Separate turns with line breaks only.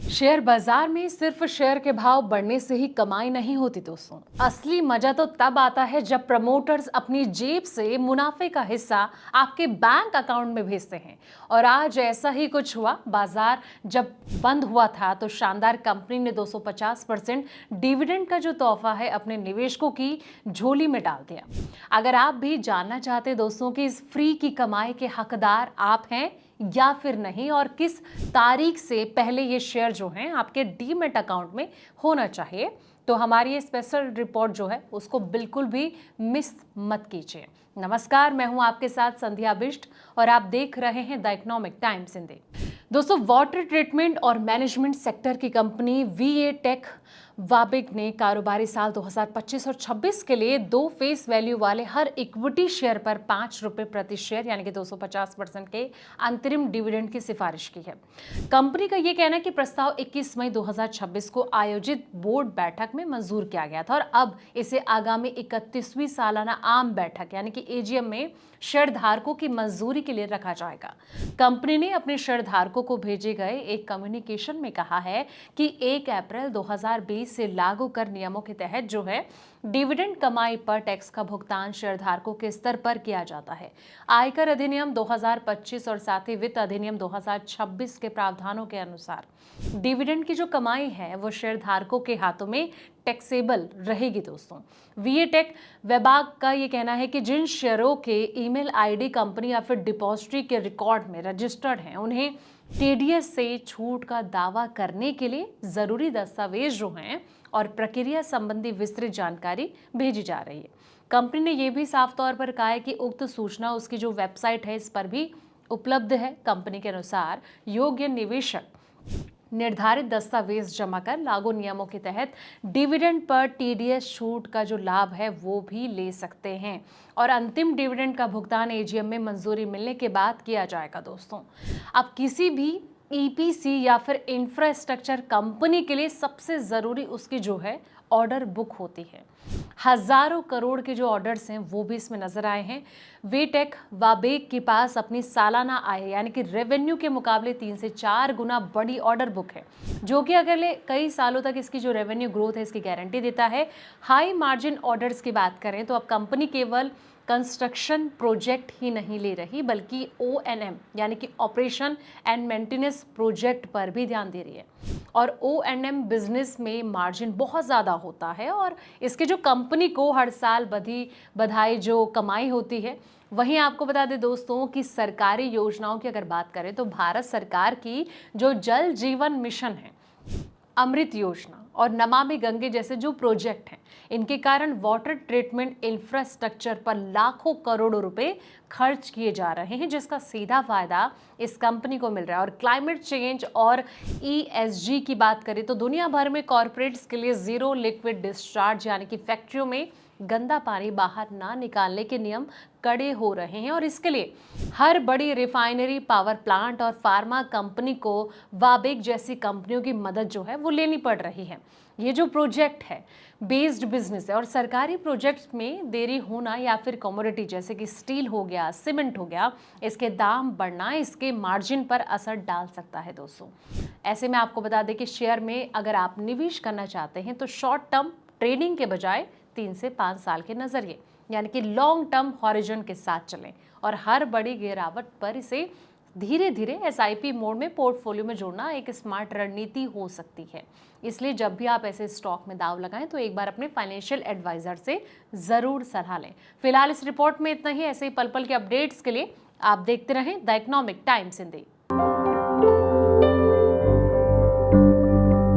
Share बाजार में सिर्फ शेयर के भाव बढ़ने से ही कमाई नहीं होती दोस्तों। असली मजा तो तब आता है जब प्रमोटर्स अपनी जेब से मुनाफे का हिस्सा आपके बैंक अकाउंट में भेजते हैं। और आज ऐसा ही कुछ हुआ। बाजार जब बंद हुआ था तो शानदार कंपनी ने 250% डिविडेंड का जो तोहफा है अपने निवेशकों की झोली में डाल दिया। अगर आप भी जानना चाहते दोस्तों कि इस फ्री की कमाई के हकदार आप हैं या फिर नहीं, और किस तारीख से पहले ये शेयर जो हैं आपके डीमैट अकाउंट में होना चाहिए, तो हमारी ये स्पेशल रिपोर्ट जो है उसको बिल्कुल भी मिस मत कीजिए। नमस्कार, मैं हूं आपके साथ संध्या बिष्ट और आप देख रहे हैं द इकोनॉमिक टाइम्स हिंदी। दोस्तों, वाटर ट्रीटमेंट और मैनेजमेंट सेक्टर की कंपनी वीए टेक वाबिक ने कारोबारी साल 2025 और 26 के लिए 2 फेस वैल्यू वाले हर इक्विटी शेयर पर 5 रुपए प्रति शेयर यानी कि 250% के अंतरिम डिविडेंड की सिफारिश की है। कंपनी का यह कहना है कि प्रस्ताव 21 मई 2026 को आयोजित बोर्ड बैठक में मंजूर किया गया था और अब इसे आगामी 31वीं सालाना आम बैठक यानी कि एजीएम में शेयरधारकों की मंजूरी के लिए रखा जाएगा। कंपनी ने अपने शेयरधारकों को भेजे गए एक कम्युनिकेशन में कहा है कि 1 अप्रैल 2020 से लागू कर नियमों के तहत जो है डिविडेंड कमाई पर टैक्स का भुगतान शेयरधारकों के स्तर पर किया जाता है। आयकर अधिनियम 2025 और साथ ही वित्त अधिनियम 2026 के प्रावधानों के अनुसार डिविडेंड की जो कमाई है वो शेयरधारकों के हाथों में टैक्सेबल रहेगी। दोस्तों, वीए टेक विभाग का ये कहना है कि जिन शेयरों के ईमेल आईडी कंपनी या फिर डिपॉजिटरी के रिकॉर्ड में रजिस्टर्ड हैं उन्हें टीडीएस से छूट का दावा करने के लिए जरूरी दस्तावेज जो हैं और प्रक्रिया संबंधी विस्तृत जानकारी भेजी जा रही है। कंपनी ने यह भी साफ तौर पर कहा है कि उक्त सूचना उसकी जो वेबसाइट है इस पर भी उपलब्ध है। कंपनी के अनुसार योग्य निवेशक निर्धारित दस्तावेज जमा कर लागू नियमों के तहत डिविडेंड पर टीडीएस छूट का जो लाभ है वो भी ले सकते हैं और अंतिम डिविडेंड का भुगतान एजीएम में मंजूरी मिलने के बाद किया जाएगा। दोस्तों, अब किसी भी ईपीसी या फिर इंफ्रास्ट्रक्चर कंपनी के लिए सबसे जरूरी उसकी जो है ऑर्डर बुक होती है। हजारों करोड़ के जो ऑर्डर्स हैं वो भी इसमें नजर आए हैं। वीटेक वाबेक के पास अपनी सालाना आय यानी कि रेवेन्यू के मुकाबले 3 से 4 गुना बड़ी ऑर्डर बुक है, जो कि अगले कई सालों तक इसकी जो रेवेन्यू ग्रोथ है इसकी गारंटी देता है। हाई मार्जिन ऑर्डर्स की बात करें तो अब कंपनी केवल कंस्ट्रक्शन प्रोजेक्ट ही नहीं ले रही बल्कि ओएनएम यानी कि ऑपरेशन एंड मेंटेनेंस प्रोजेक्ट पर भी ध्यान दे रही है। और ओएनएम बिजनेस में मार्जिन बहुत ज़्यादा होता है और इसके जो कंपनी को हर साल बधाई जो कमाई होती है। वहीं आपको बता दें दोस्तों कि सरकारी योजनाओं की अगर बात करें तो भारत सरकार की जो जल जीवन मिशन है, अमृत योजना और नमामि गंगे जैसे जो प्रोजेक्ट हैं, इनके कारण वाटर ट्रीटमेंट इंफ्रास्ट्रक्चर पर लाखों करोड़ों रुपए खर्च किए जा रहे हैं, जिसका सीधा फायदा इस कंपनी को मिल रहा है। और क्लाइमेट चेंज और ईएसजी की बात करें तो दुनिया भर में कॉर्पोरेट्स के लिए जीरो लिक्विड डिस्चार्ज यानी कि फैक्ट्रियों में गंदा पानी बाहर ना निकालने के नियम कड़े हो रहे हैं और इसके लिए हर बड़ी रिफाइनरी, पावर प्लांट और फार्मा कंपनी को वाबेक जैसी कंपनियों की मदद जो है वो लेनी पड़ रही है। ये जो प्रोजेक्ट है बेस्ड बिजनेस है और सरकारी प्रोजेक्ट्स में देरी होना या फिर कमोडिटी जैसे कि स्टील हो गया, सीमेंट हो गया, इसके दाम बढ़ना इसके मार्जिन पर असर डाल सकता है। दोस्तों, ऐसे में आपको बता दें कि शेयर में अगर आप निवेश करना चाहते हैं तो शॉर्ट टर्म ट्रेडिंग के बजाय 3 से 5 साल के नजरिए यानी कि लॉन्ग टर्म हॉरिजन के साथ चलें और हर बड़ी गिरावट पर इसे धीरे धीरे एसआईपी मोड में पोर्टफोलियो में जोड़ना एक स्मार्ट रणनीति हो सकती है। इसलिए जब भी आप ऐसे स्टॉक में दाव लगाएं तो एक बार अपने फाइनेंशियल एडवाइजर से जरूर सलाह लें। फिलहाल इस रिपोर्ट में इतना ही। ऐसे ही पल पल के अपडेट्स के लिए आप देखते रहें द इकोनॉमिक टाइम्स हिंदी।